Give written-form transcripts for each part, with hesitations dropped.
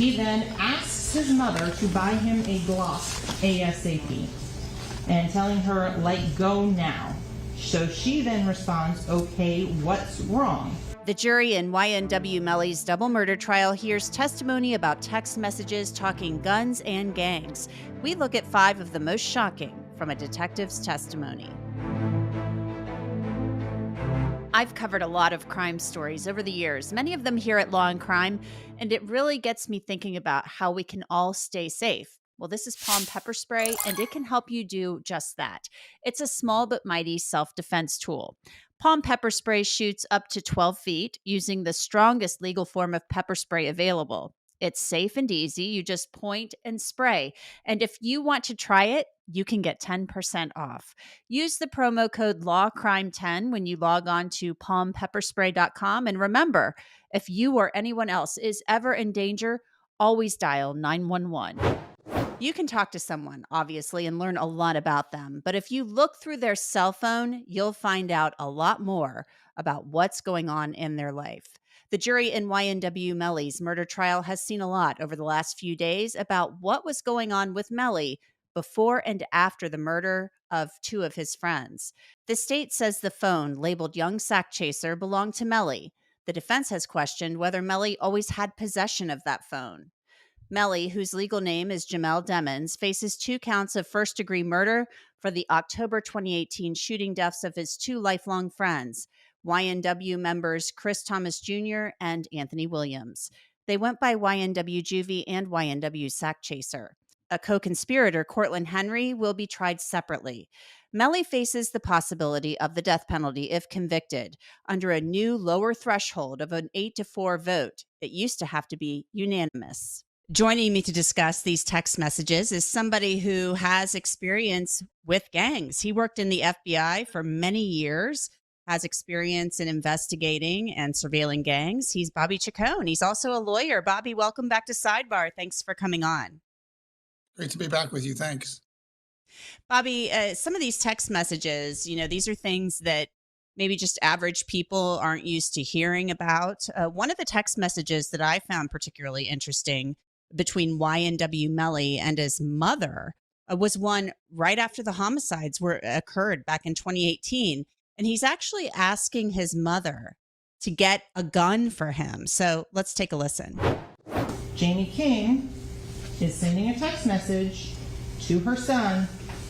He then asks his mother to buy him a Glock ASAP and telling her, like, go now. So she then responds, okay, what's wrong? The jury in YNW Melly's double murder trial hears testimony about text messages talking guns and gangs. We look at 5 of the most shocking from a detective's testimony. I've covered a lot of crime stories over the years, many of them here at Law&Crime, and it really gets me thinking about how we can all stay safe. Well, this is palm pepper spray, and it can help you do just that. It's a small but mighty self-defense tool. Palm pepper spray shoots up to 12 feet using the strongest legal form of pepper spray available. It's safe and easy. You just point and spray. And if you want to try it, you can get 10% off. Use the promo code LAWCRIME10 when you log on to palmpepperspray.com. And remember, if you or anyone else is ever in danger, always dial 911. You can talk to someone, obviously, and learn a lot about them. But if you look through their cell phone, you'll find out a lot more about what's going on in their life. The jury in YNW Melly's murder trial has seen a lot over the last few days about what was going on with Melly before and after the murder of 2 of his friends. The state says the phone labeled Young Sack Chaser belonged to Melly. The defense has questioned whether Melly always had possession of that phone. Melly, whose legal name is Jamell Demons, faces 2 counts of first-degree murder for the October 2018 shooting deaths of his 2 lifelong friends, YNW members Chris Thomas Jr. and Anthony Williams. They went by YNW Juvie and YNW Sack Chaser. A co-conspirator, Cortland Henry, will be tried separately. Melly faces the possibility of the death penalty if convicted under a new lower threshold of an 8-4 vote. It used to have to be unanimous. Joining me to discuss these text messages is somebody who has experience with gangs. He worked in the FBI for many years, has experience in investigating and surveilling gangs. He's Bobby Chacon. He's also a lawyer. Bobby, welcome back to Sidebar. Thanks for coming on. Great to be back with you. Thanks. Bobby, some of these text messages, these are things that maybe just average people aren't used to hearing about. One of the text messages that I found particularly interesting between YNW Melly and his mother was one right after the homicides occurred back in 2018. And he's actually asking his mother to get a gun for him. So let's take a listen. Jamie King is sending a text message to her son.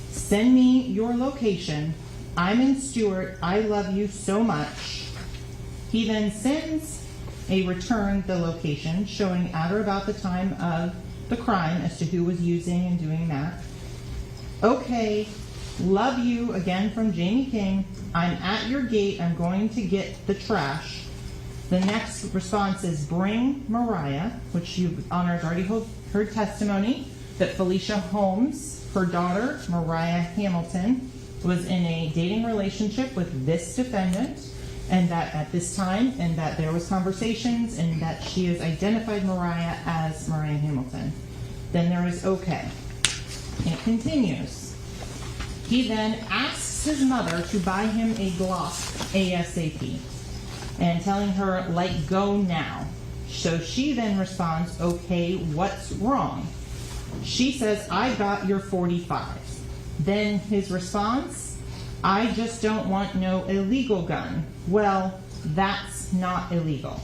Send me your location. I'm in Stewart. I love you so much. He then sends a return the location showing at or about the time of the crime as to who was using and doing that. Okay, love you, again from Jamie King. I'm at your gate. I'm going to get the trash. The next response is bring Mariah, which Honor's already heard testimony that Felicia Holmes, her daughter, Mariah Hamilton, was in a dating relationship with this defendant, and that at this time, and that there was conversations, and that she has identified Mariah as Mariah Hamilton. Then there is okay. It continues. He then asks his mother to buy him a Glock ASAP and telling her, like, go now. So she then responds, okay, what's wrong? She says, I got your 45. Then his response, I just don't want no illegal gun. Well, that's not illegal.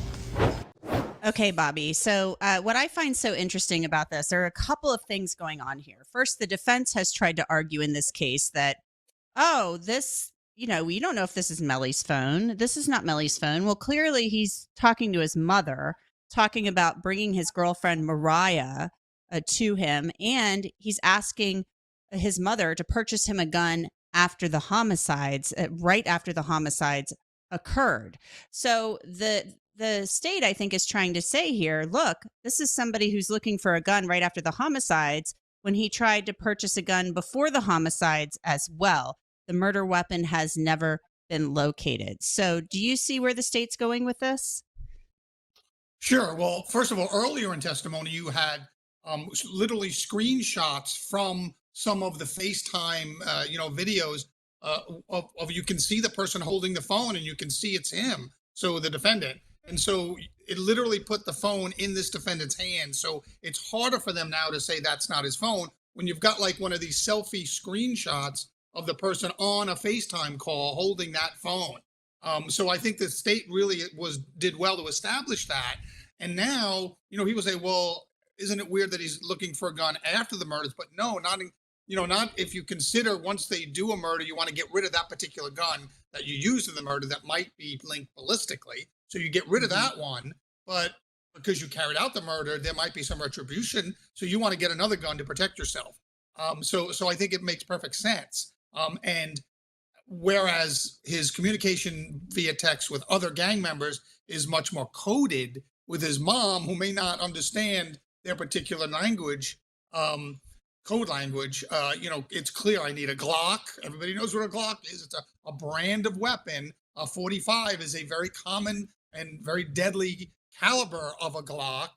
Okay, Bobby. So what I find so interesting about this, there are a couple of things going on here. First, the defense has tried to argue in this case that, this, we don't know if this is Melly's phone. This is not Melly's phone. Well, clearly he's talking to his mother, talking about bringing his girlfriend Mariah to him, and he's asking his mother to purchase him a gun after the homicides, right after the homicides occurred. So the state, I think, is trying to say here, look, this is somebody who's looking for a gun right after the homicides when he tried to purchase a gun before the homicides as well. The murder weapon has never been located. So do you see where the state's going with this? Sure. Well, first of all, earlier in testimony, you had literally screenshots from some of the FaceTime, videos of you can see the person holding the phone and you can see it's him. So the defendant. And so it literally put the phone in this defendant's hand. So it's harder for them now to say that's not his phone when you've got like one of these selfie screenshots of the person on a FaceTime call holding that phone. So I think the state really did well to establish that. And now, people say, well, isn't it weird that he's looking for a gun after the murders? But no, not if you consider once they do a murder, you want to get rid of that particular gun that you used in the murder that might be linked ballistically. So you get rid of that one, but because you carried out the murder, there might be some retribution. So you want to get another gun to protect yourself. So I think it makes perfect sense. And whereas his communication via text with other gang members is much more coded with his mom, who may not understand their particular language, code language, it's clear I need a Glock. Everybody knows what a Glock is. It's a brand of weapon. A 45 is a very common and very deadly caliber of a Glock.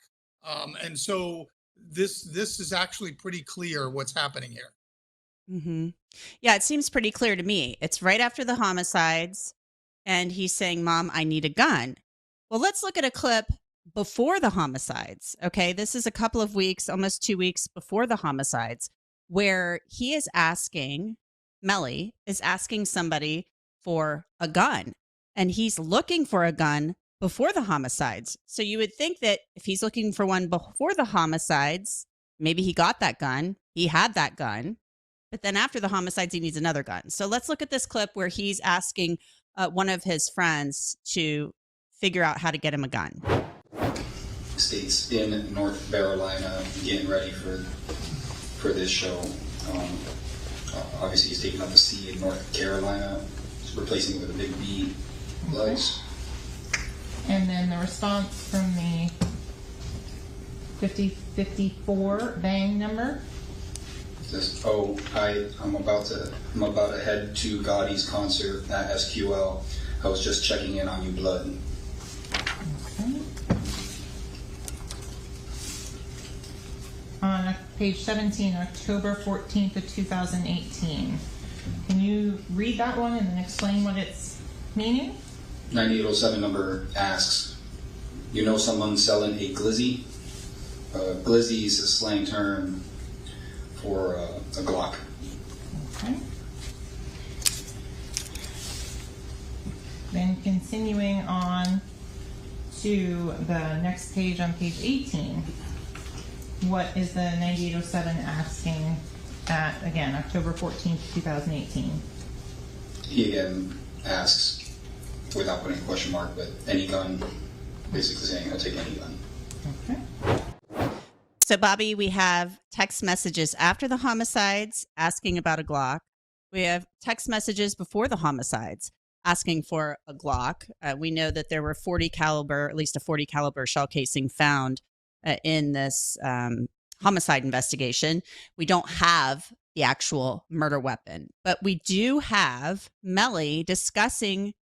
And so this is actually pretty clear what's happening here. Mm-hmm. Yeah, it seems pretty clear to me. It's right after the homicides, and he's saying, Mom, I need a gun. Well, let's look at a clip before the homicides. Okay, this is a couple of weeks, almost 2 weeks before the homicides, where he is asking, Melly is asking somebody for a gun, and he's looking for a gun before the homicides. So you would think that if he's looking for one before the homicides, maybe he got that gun, he had that gun. But then after the homicides, he needs another gun. So let's look at this clip where he's asking one of his friends to figure out how to get him a gun. States in North Carolina getting ready for this show. Obviously, he's taking up a C in North Carolina, replacing it with a big B. Lights. And then the response from the 5054 bang number. Says, I'm about to head to Gotti's concert at SQL. I was just checking in on you, blood. Okay. On page 17, October 14th of 2018. Can you read that one and then explain what it's meaning? 9807 number asks, you know someone selling a glizzy? Glizzy is a slang term for a Glock. Okay. Then continuing on to the next page on page 18. What is the 9807 asking at, again, October 14th, 2018? He again asks, without putting a question mark, but any gun, basically saying, I'll take any gun. Okay. So, Bobby, we have text messages after the homicides asking about a Glock. We have text messages before the homicides asking for a Glock. We know that there were at least a 40 caliber shell casing found in this homicide investigation. We don't have the actual murder weapon, but we do have Melly discussing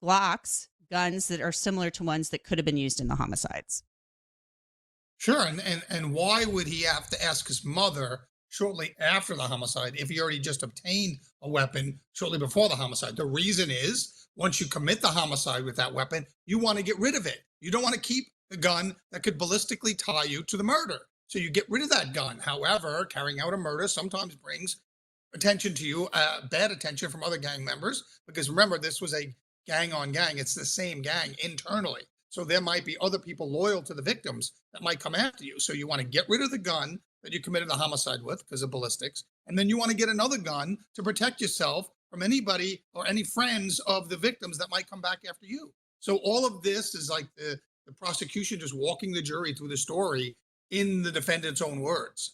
Glocks, guns that are similar to ones that could have been used in the homicides. Sure, and why would he have to ask his mother shortly after the homicide if he already just obtained a weapon shortly before the homicide? The reason is, once you commit the homicide with that weapon, you want to get rid of it. You don't want to keep the gun that could ballistically tie you to the murder. So you get rid of that gun. However, carrying out a murder sometimes brings attention to you, bad attention from other gang members, because remember, this was a gang on gang. It's the same gang internally. So there might be other people loyal to the victims that might come after you. So you want to get rid of the gun that you committed the homicide with because of ballistics. And then you want to get another gun to protect yourself from anybody or any friends of the victims that might come back after you. So all of this is like the prosecution just walking the jury through the story in the defendant's own words.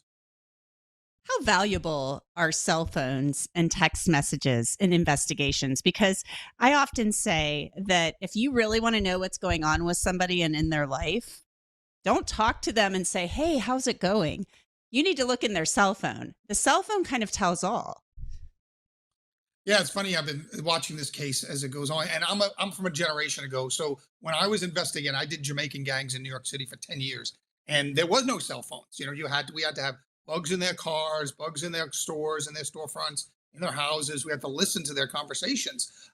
How valuable are cell phones and text messages in investigations? Because I often say that if you really want to know what's going on with somebody and in their life, don't talk to them and say, hey, how's it going? You need to look in their cell phone. The cell phone kind of tells all. Yeah, it's funny. I've been watching this case as it goes on, and I'm from a generation ago. So when I was investigating, I did Jamaican gangs in New York City for 10 years, and there was no cell phones. We had to have bugs in their cars, bugs in their stores, in their storefronts, in their houses. We had to listen to their conversations.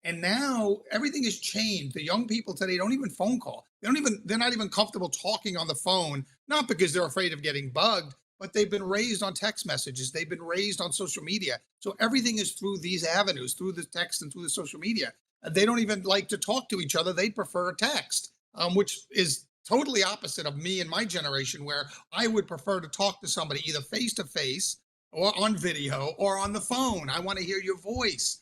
And now everything has changed. The young people today don't even phone call. They're not even comfortable talking on the phone, not because they're afraid of getting bugged, but they've been raised on text messages. They've been raised on social media. So everything is through these avenues, through the text and through the social media. They don't even like to talk to each other. They prefer a text, which is totally opposite of me and my generation, where I would prefer to talk to somebody either face to face or on video or on the phone. I want to hear your voice,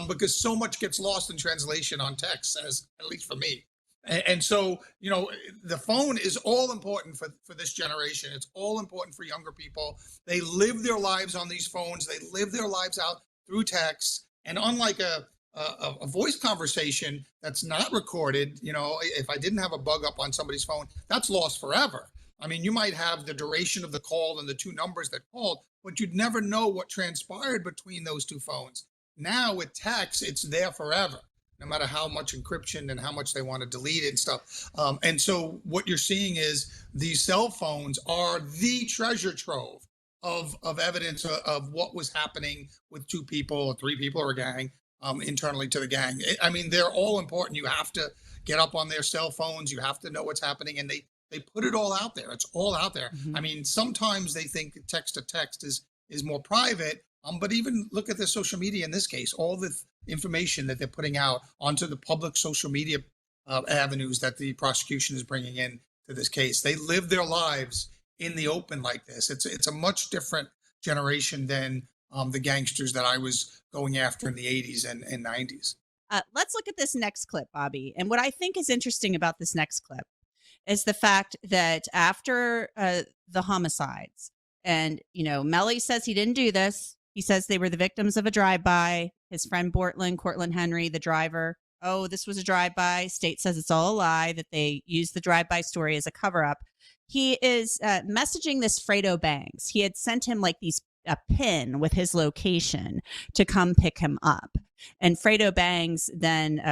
because so much gets lost in translation on text, as at least for me. And so, the phone is all important for this generation. It's all important for younger people. They live their lives on these phones. They live their lives out through text. And unlike a voice conversation that's not recorded, if I didn't have a bug up on somebody's phone, that's lost forever. I mean, you might have the duration of the call and the two numbers that called, but you'd never know what transpired between those two phones. Now with text, it's there forever, no matter how much encryption and how much they want to delete it and stuff. And so what you're seeing is these cell phones are the treasure trove of evidence of what was happening with two people or three people or a gang, internally to the gang. I mean, they're all important. You have to get up on their cell phones. You have to know what's happening. And they put it all out there. It's all out there. Mm-hmm. I mean, sometimes they think text to text is more private. But even look at the social media in this case, all the information that they're putting out onto the public social media avenues that the prosecution is bringing in to this case. They live their lives in the open like this. It's a much different generation than the gangsters that I was going after in the 80s and 90s. Let's look at this next clip, Bobby. And what I think is interesting about this next clip is the fact that after the homicides, and, Melly says he didn't do this. He says they were the victims of a drive-by. His friend Cortland Henry, the driver. Oh, this was a drive-by. State says it's all a lie, that they used the drive-by story as a cover-up. He is messaging this Fredo Bangs. He had sent him like a pin with his location to come pick him up. And Fredo Bangs then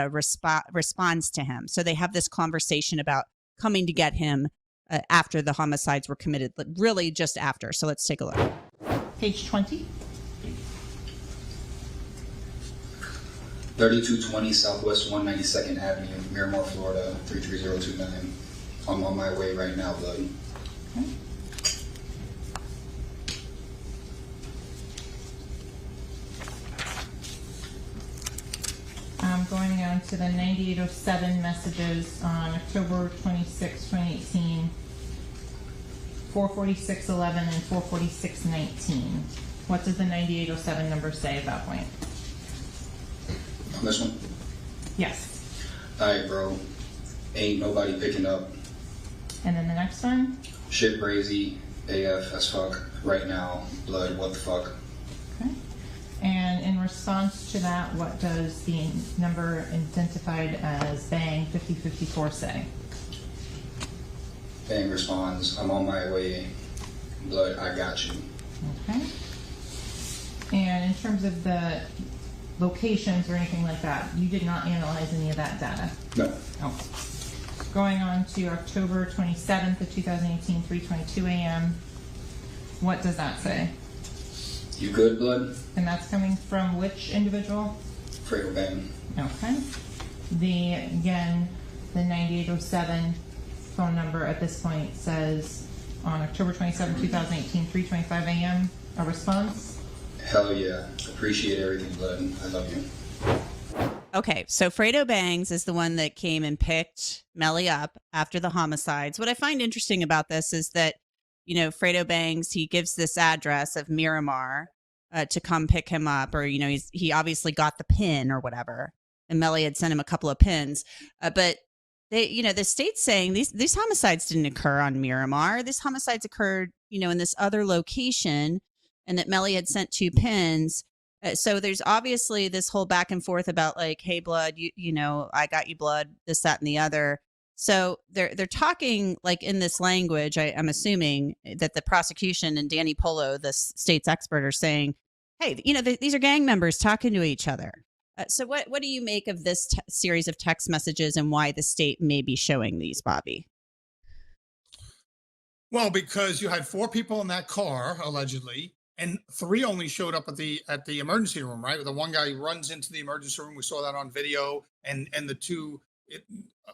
responds to him. So they have this conversation about coming to get him after the homicides were committed, really just after. So let's take a look. Page 20. 3220 Southwest 192nd Avenue, Miramar, Florida, 33029. I'm on my way right now, blood. Okay. I'm going on to the 9807 messages on October 26, 2018, 44611 and 44619. What does the 9807 number say at that point? On this one? Yes. Alright, bro. Ain't nobody picking up. And then the next one? Shit brazy, AF as fuck, right now, blood, what the fuck. Okay. And in response to that, what does the number identified as Bang 5054 say? Bang responds, I'm on my way, blood, I got you. Okay. And in terms of the locations or anything like that, you did not analyze any of that data? No. Oh. Going on to October 27th of 2018, 3:22 a.m. What does that say? You good, blood? And that's coming from which individual? Fredo Bang. Okay. Again, the 9807 phone number at this point says on October 27, 2018, 3:25 a.m. a response? Hell yeah. Appreciate everything, blood. I love you. Okay, so Fredo Bangs is the one that came and picked Melly up after the homicides. What I find interesting about this is that, Fredo Bangs, he gives this address of Miramar to come pick him up, or, he obviously got the pin or whatever, and Melly had sent him a couple of pins. But they, the state's saying these homicides didn't occur on Miramar. These homicides occurred, in this other location, and that Melly had sent 2 pins. So there's obviously this whole back and forth about like, hey, blood, I got you, blood, this, that, and the other. So they're talking like in this language. I'm assuming that the prosecution and Danny Polo, the state's expert, are saying, hey, these are gang members talking to each other. So what do you make of this series of text messages and why the state may be showing these, Bobby? Well, because you had 4 people in that car, allegedly, and 3 only showed up at the emergency room, right? The one guy runs into the emergency room. We saw that on video, and the 2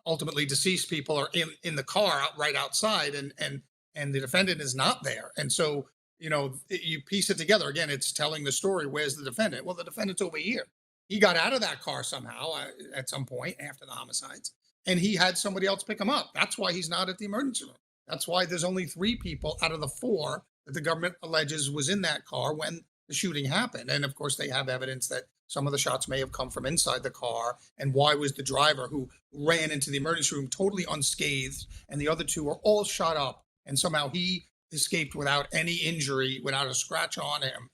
ultimately deceased people are in the car right outside, and the defendant is not there. And so, you piece it together. Again, it's telling the story. Where's the defendant? Well, the defendant's over here. He got out of that car somehow at some point after the homicides, and he had somebody else pick him up. That's why he's not at the emergency room. That's why there's only 3 people out of the 4 that the government alleges was in that car when the shooting happened. And of course, they have evidence that some of the shots may have come from inside the car. And why was the driver who ran into the emergency room totally unscathed, and the other 2 were all shot up, and somehow he escaped without any injury, without a scratch on him?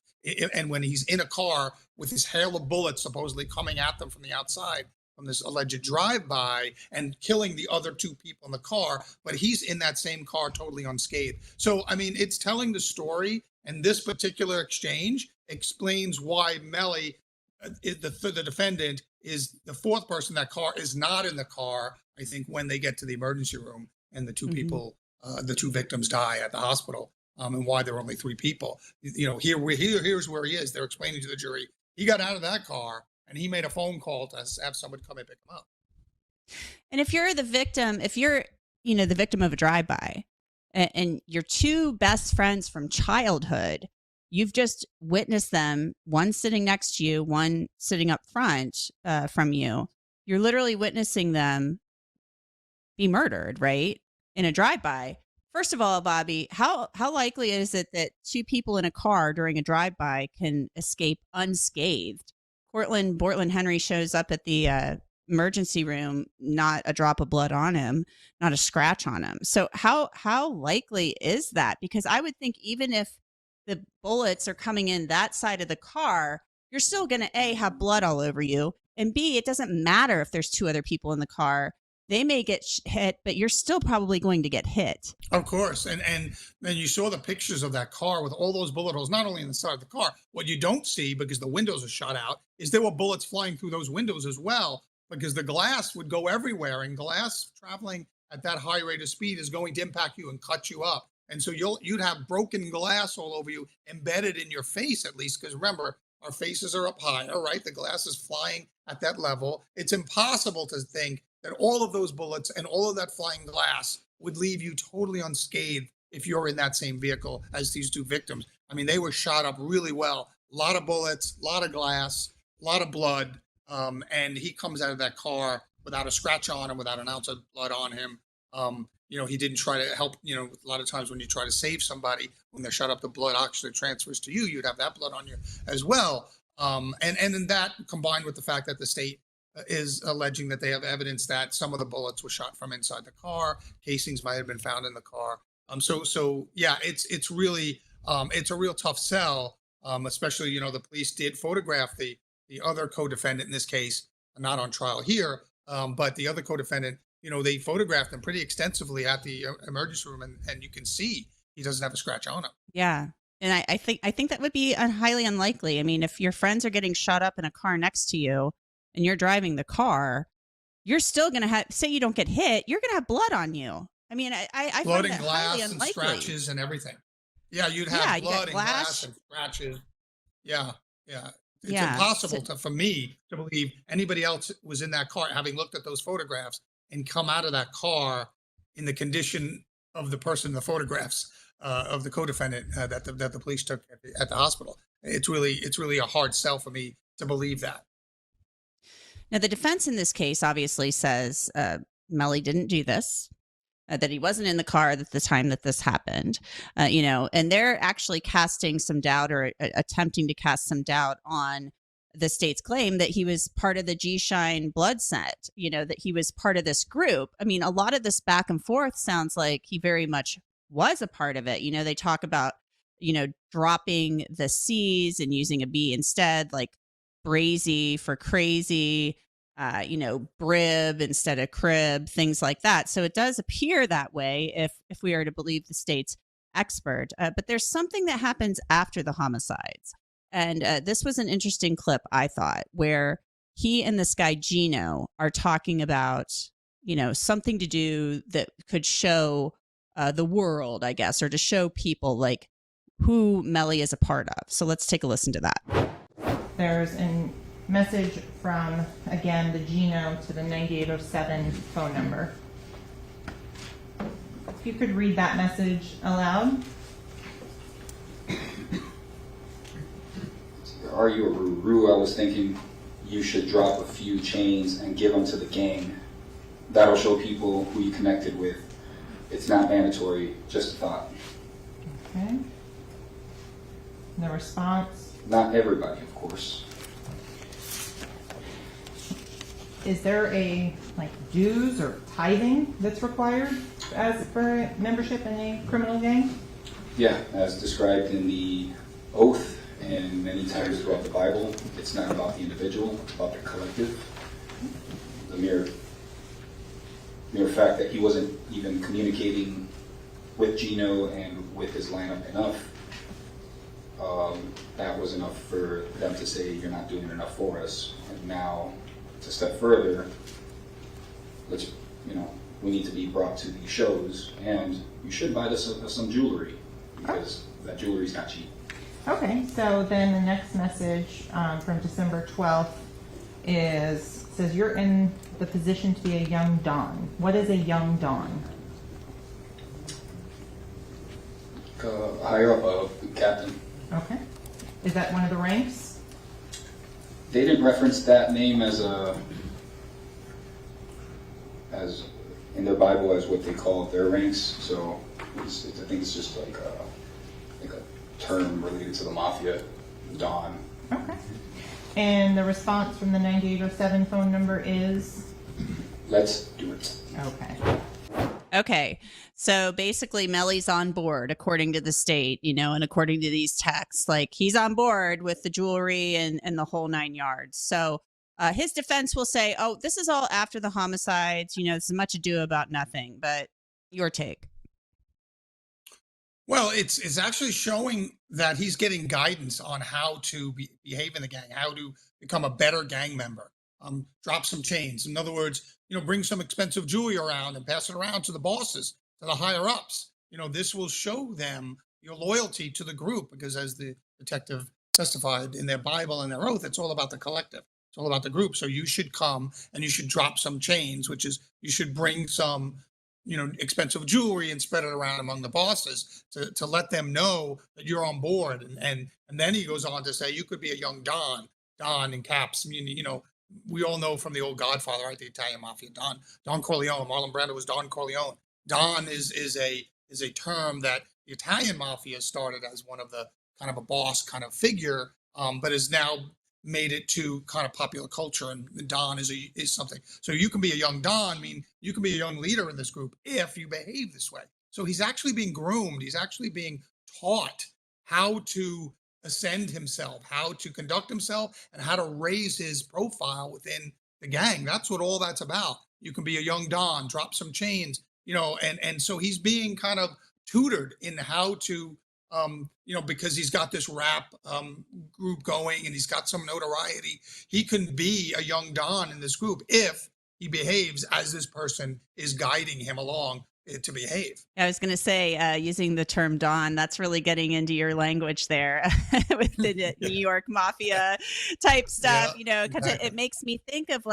And when he's in a car with his hail of bullets supposedly coming at them from the outside, from this alleged drive-by, and killing the other 2 people in the car, but he's in that same car totally unscathed. So, I mean, it's telling the story, and this particular exchange explains why Melly, the defendant, is the 4th person in that car, is not in the car, I think, when they get to the emergency room, and the 2 people, the 2 victims die at the hospital, and why there were only 3 people. Here's where he is. They're explaining to the jury, he got out of that car, and he made a phone call to have somebody come and pick him up. And if you're the victim, the victim of a drive-by, and your 2 best friends from childhood, you've just witnessed them, one sitting next to you, one sitting up front from you. You're literally witnessing them be murdered, right? In a drive-by. First of all, Bobby, how likely is it that 2 people in a car during a drive-by can escape unscathed? Cortland Bortland Henry shows up at the emergency room, not a drop of blood on him, not a scratch on him. So how likely is that? Because I would think even if the bullets are coming in that side of the car, you're still going to A, have blood all over you, and B, it doesn't matter if there's 2 other people in the car. They may get hit, but you're still probably going to get hit. Of course. And you saw the pictures of that car with all those bullet holes, not only in the side of the car. What you don't see, because the windows are shot out, is there were bullets flying through those windows as well, because the glass would go everywhere, and glass traveling at that high rate of speed is going to impact you and cut you up. And so you'd have broken glass all over you, embedded in your face, at least, because remember, our faces are up higher, right? The glass is flying at that level. It's impossible to think that all of those bullets and all of that flying glass would leave you totally unscathed if you're in that same vehicle as these 2 victims. I mean, they were shot up really well. A lot of bullets, a lot of glass, a lot of blood. And he comes out of that car without a scratch on him, without an ounce of blood on him. He didn't try to help. A lot of times when you try to save somebody, when they're shot up, the blood actually transfers to you. You'd have that blood on you as well. And then that, combined with the fact that the state is alleging that they have evidence that some of the bullets were shot from inside the car, casings might have been found in the car. So yeah, it's really it's a real tough sell. Especially, the police did photograph the other co-defendant in this case, not on trial here, but the other co-defendant. They photographed him pretty extensively at the emergency room, and you can see he doesn't have a scratch on him. Yeah. And I think that would be highly unlikely. I mean, if your friends are getting shot up in a car next to you and you're driving the car, you're still going to have, say you don't get hit, you're going to have blood on you. I mean, I blood find and that highly glass and unlikely. scratches and everything. Yeah, you'd have blood and glass and scratches. Yeah. It's impossible for me to believe anybody else was in that car, having looked at those photographs, and come out of that car in the condition of the person in the photographs of the co-defendant that the police took at the hospital. It's really a hard sell for me to believe that. Now, the defense in this case obviously says Melly didn't do this, that he wasn't in the car at the time that this happened, and they're actually casting some doubt, or attempting to cast some doubt on the state's claim that he was part of the G-Shine blood set, that he was part of this group. I mean, a lot of this back and forth sounds like he very much was a part of it. They talk about, dropping the C's and using a B instead, like brazy for crazy, brib instead of crib, things like that. So it does appear that way if we are to believe the state's expert. But there's something that happens after the homicides. And this was an interesting clip, I thought, where he and this guy, Gino, are talking about, something to do that could show the world, I guess, or to show people, like, who Melly is a part of. So let's take a listen to that. There's a message from, again, the Gino to the 9807 phone number. If you could read that message aloud. Are you a Ruru? I was thinking you should drop a few chains and give them to the gang. That'll show people who you connected with. It's not mandatory, just a thought. Okay. The response. Not everybody, of course. Is there a dues or tithing that's required as for membership in a criminal gang? Yeah, as described in the oath and many times throughout the Bible, it's not about the individual, it's about the collective. The mere fact that he wasn't even communicating with Gino and with his lineup enough, that was enough for them to say, you're not doing enough for us. And now, to step further, we need to be brought to these shows, and you should buy this some jewelry, because that jewelry's not cheap. Okay, so then the next message from December 12th says you're in the position to be a young Don. What is a young Don? Higher up, captain. Okay. Is that one of the ranks? They didn't reference that name as in their Bible as what they call their ranks. So I think it's just like a term related to the mafia, Don. Okay. And the response from the 9807 phone number is? Let's do it. Okay. Okay. So basically Melly's on board according to the state, and according to these texts, he's on board with the jewelry and the whole 9 yards. So his defense will say, oh, this is all after the homicides. This is much ado about nothing, but your take. Well, it's actually showing that he's getting guidance on how to behave in the gang, how to become a better gang member. Drop some chains. In other words, bring some expensive jewelry around and pass it around to the bosses, to the higher ups. This will show them your loyalty to the group, because as the detective testified in their Bible and their oath, it's all about the collective. It's all about the group. So you should come and you should drop some chains, which is you should bring some, expensive jewelry and spread it around among the bosses to let them know that you're on board. And then he goes on to say, you could be a young Don in caps. We all know from the old Godfather, right? The Italian mafia, Don Corleone. Marlon Brando was Don Corleone. Don is a term that the Italian mafia started as one of the kind of a boss kind of figure, but is now made it to kind of popular culture, and Don is something. So you can be a young Don, you can be a young leader in this group if you behave this way. So he's actually being groomed. He's actually being taught how to ascend himself, how to conduct himself, and how to raise his profile within the gang. That's what all that's about. You can be a young Don, drop some chains, and so he's being kind of tutored in how to, because he's got this rap group going and he's got some notoriety. He can be a young Don in this group if he behaves as this person is guiding him along to behave. I was going to say, using the term Don, that's really getting into your language there with the New York mafia type stuff, because exactly. it makes me think of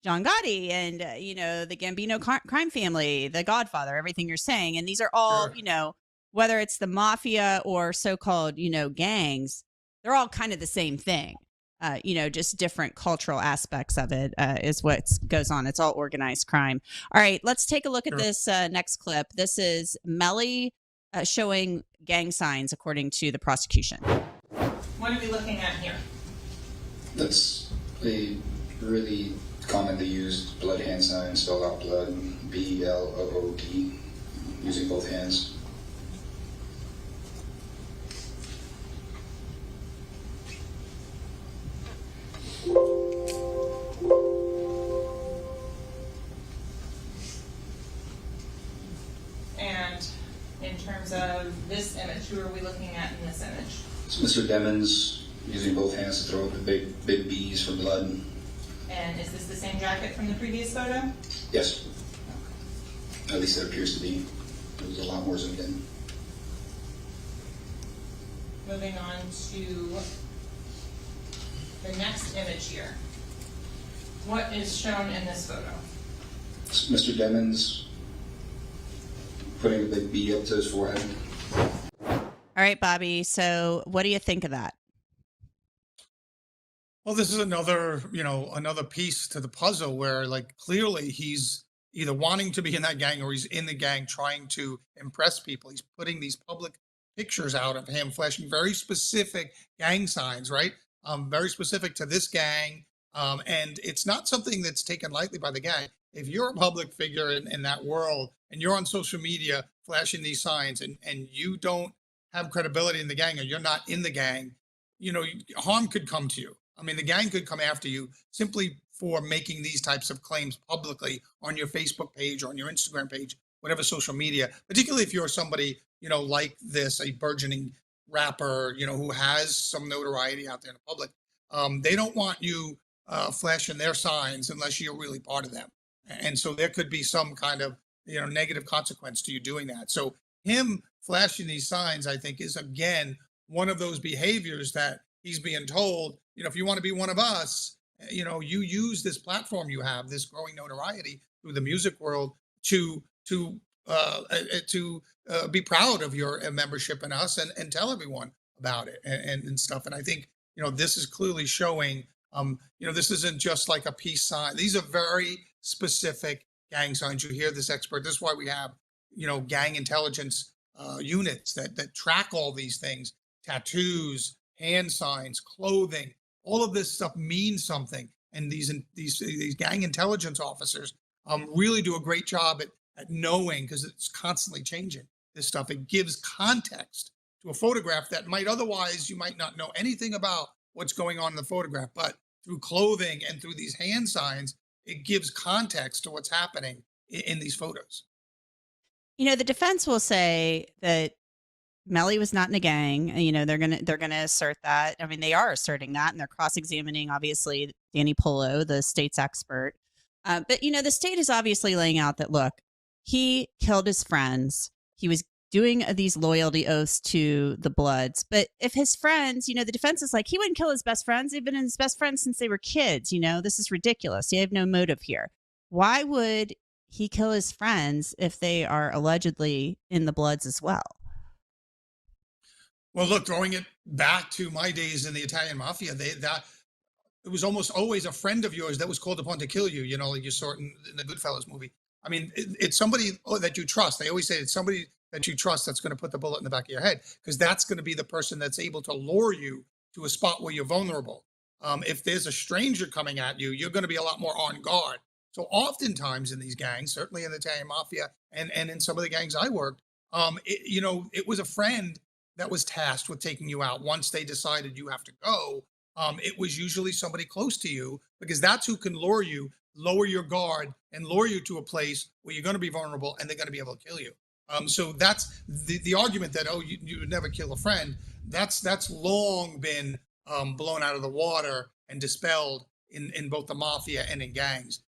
John Gotti and, the Gambino crime family, the Godfather, everything you're saying. And these are all, Sure. Whether it's the mafia or so-called, gangs, they're all kind of the same thing. Just different cultural aspects of it is what goes on. It's all organized crime. All right, let's take a look at this next clip. This is Melly showing gang signs, according to the prosecution. What are we looking at here? That's a really commonly used blood hand sign, spelled out blood, B-L-O-O-D, using both hands. And in terms of this image, who are we looking at in this image? It's Mr. Demons using both hands to throw up the big B's for blood. And is this the same jacket from the previous photo? Yes. At least it appears to be. It was a lot more zoomed in. Moving on to the next image here. What is shown in this photo? Mr. Demons putting a big B up to his forehead. All right, Bobby. So what do you think of that? Well, this is another piece to the puzzle where, like, clearly he's either wanting to be in that gang or he's in the gang trying to impress people. He's putting these public pictures out of him flashing very specific gang signs, right? Very specific to this gang. And it's not something that's taken lightly by the gang. If you're a public figure in that world and you're on social media flashing these signs and you don't have credibility in the gang or you're not in the gang, harm could come to you. I mean, the gang could come after you simply for making these types of claims publicly on your Facebook page or on your Instagram page, whatever social media, particularly if you're somebody, like this, a burgeoning rapper, who has some notoriety out there in the public. They don't want you flashing their signs unless you're really part of them. And so there could be some kind of, negative consequence to you doing that. So him flashing these signs, I think, is, again, one of those behaviors that he's being told, if you want to be one of us, you use this platform you have, this growing notoriety through the music world to be proud of your membership in us and tell everyone about it and stuff. And I think, this is clearly showing, this isn't just like a peace sign. These are very specific gang signs. You hear this expert. This is why we have, gang intelligence units that track all these things, tattoos, hand signs, clothing, all of this stuff means something. And these gang intelligence officers really do a great job at knowing, because it's constantly changing this stuff. It gives context to a photograph that you might not know anything about what's going on in the photograph, but through clothing and through these hand signs, it gives context to what's happening in these photos. The defense will say that Melly was not in a gang. They're gonna assert that. I mean, they are asserting that, and they're cross-examining, obviously, Danny Polo, the state's expert. But the state is obviously laying out that, look, he killed his friends. He was doing these loyalty oaths to the Bloods. But if his friends, the defense is like, he wouldn't kill his best friends. They've been his best friends since they were kids. This is ridiculous. You have no motive here. Why would he kill his friends if they are allegedly in the Bloods as well? Well, look, throwing it back to my days in the Italian mafia, it was almost always a friend of yours that was called upon to kill you, like you saw it in the Goodfellas movie. I mean, it's somebody that you trust. They always say it's somebody that you trust that's going to put the bullet in the back of your head, because that's going to be the person that's able to lure you to a spot where you're vulnerable. If there's a stranger coming at you, you're going to be a lot more on guard. So oftentimes in these gangs, certainly in the Italian mafia and in some of the gangs I worked, it was a friend that was tasked with taking you out. Once they decided you have to go, it was usually somebody close to you, because that's who can lure you, lower your guard, and lure you to a place where you're going to be vulnerable and they're going to be able to kill you. So that's the argument that, you would never kill a friend. That's long been blown out of the water and dispelled in both the mafia and in gangs.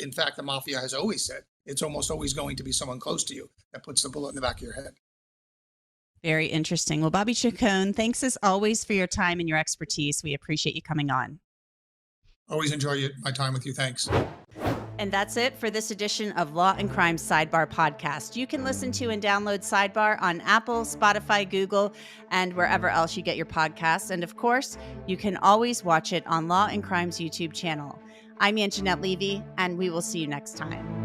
In fact, the mafia has always said it's almost always going to be someone close to you that puts the bullet in the back of your head. Very interesting. Well, Bobby Chacon, thanks as always for your time and your expertise. We appreciate you coming on. Always enjoy my time with you. Thanks. And that's it for this edition of Law and Crime Sidebar Podcast. You can listen to and download Sidebar on Apple, Spotify, Google, and wherever else you get your podcasts. And of course, you can always watch it on Law and Crime's YouTube channel. I'm Angenette Levy, and we will see you next time.